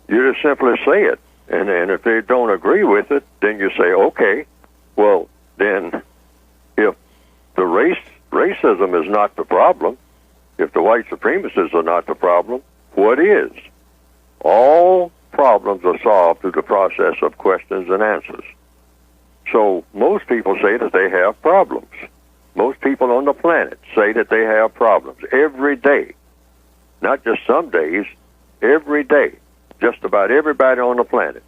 You just simply say it. And if they don't agree with it, then you say, okay, well, then if the racism is not the problem, if the white supremacists are not the problem, what is? All problems are solved through the process of questions and answers. So most people say that they have problems. Most people on the planet say that they have problems every day. Not just some days, every day. Just about everybody on the planet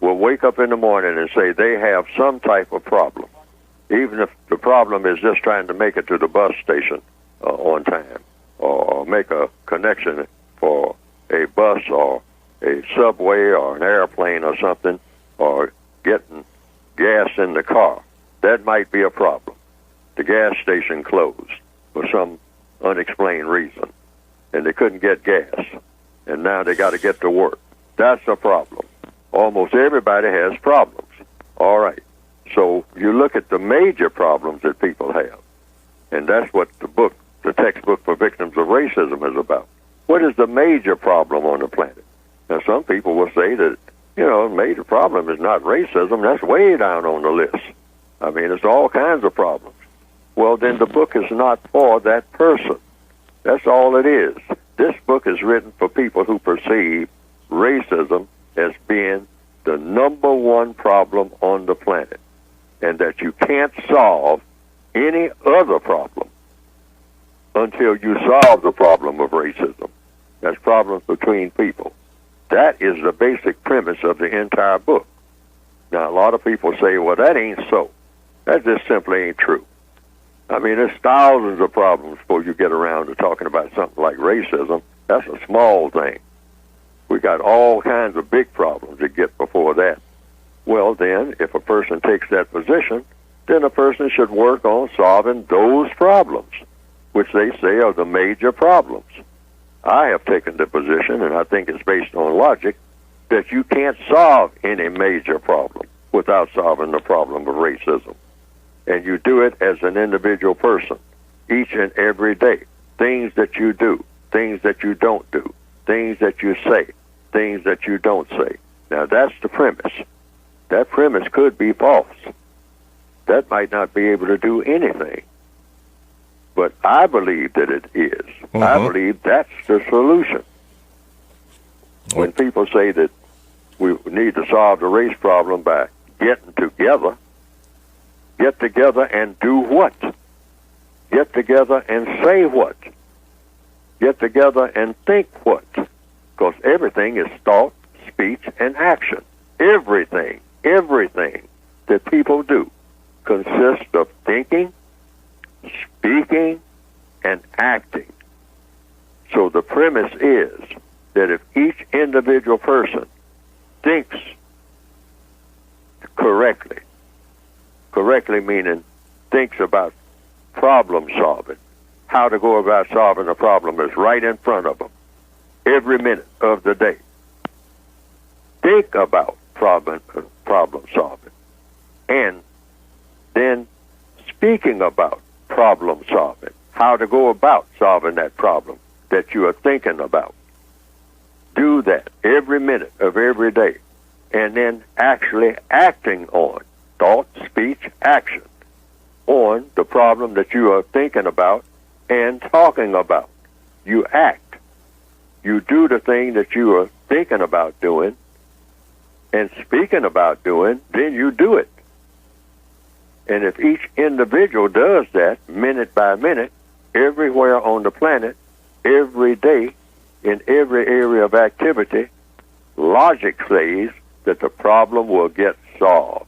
will wake up in the morning and say they have some type of problem, even if the problem is just trying to make it to the bus station on time, or make a connection for a bus or a subway or an airplane or something, or getting gas in the car. That might be a problem. The gas station closed for some unexplained reason, and they couldn't get gas, and now they got to get to work. That's a problem. Almost everybody has problems. All right. So you look at the major problems that people have, and that's what the textbook for victims of racism is about. What is the major problem on the planet? Now, some people will say that, the major problem is not racism. That's way down on the list. I mean, it's all kinds of problems. Well, then the book is not for that person. That's all it is. This book is written for people who perceive racism as being the number one problem on the planet, and that you can't solve any other problem until you solve the problem of racism. That's problems between people. That is the basic premise of the entire book. Now, a lot of people say, well, that ain't so. That just simply ain't true. I mean, there's thousands of problems before you get around to talking about something like racism. That's a small thing. We got all kinds of big problems that get before that. Well, then, if a person takes that position, then a person should work on solving those problems, which they say are the major problems. I have taken the position, and I think it's based on logic, that you can't solve any major problem without solving the problem of racism. And you do it as an individual person, each and every day. Things that you do, things that you don't do, things that you say, things that you don't say. Now, that's the premise. That premise could be false. That might not be able to do anything. But I believe that it is. Mm-hmm. I believe that's the solution. When people say that we need to solve the race problem by getting together, get together and do what? Get together and say what? Get together and think what? Because everything is thought, speech, and action. Everything that people do consists of thinking, speaking, and acting. So the premise is that if each individual person thinks correctly meaning thinks about problem solving, how to go about solving a problem is right in front of them every minute of the day. Think about problem solving, and then speaking about problem solving, how to go about solving that problem that you are thinking about. Do that every minute of every day, and then actually acting on thought, speech, action on the problem that you are thinking about and talking about. You act. You do the thing that you are thinking about doing and speaking about doing, then you do it. And if each individual does that minute by minute, everywhere on the planet, every day, in every area of activity, logic says that the problem will get solved.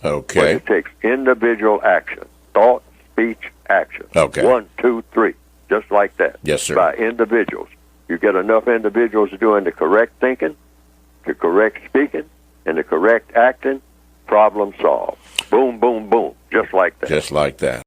Okay. But it takes individual action, thought, speech, action. Okay. 1, 2, 3, just like that. Yes, sir. By individuals. You get enough individuals doing the correct thinking, the correct speaking, and the correct acting, problem solved. Boom, boom, boom, just like that. Just like that.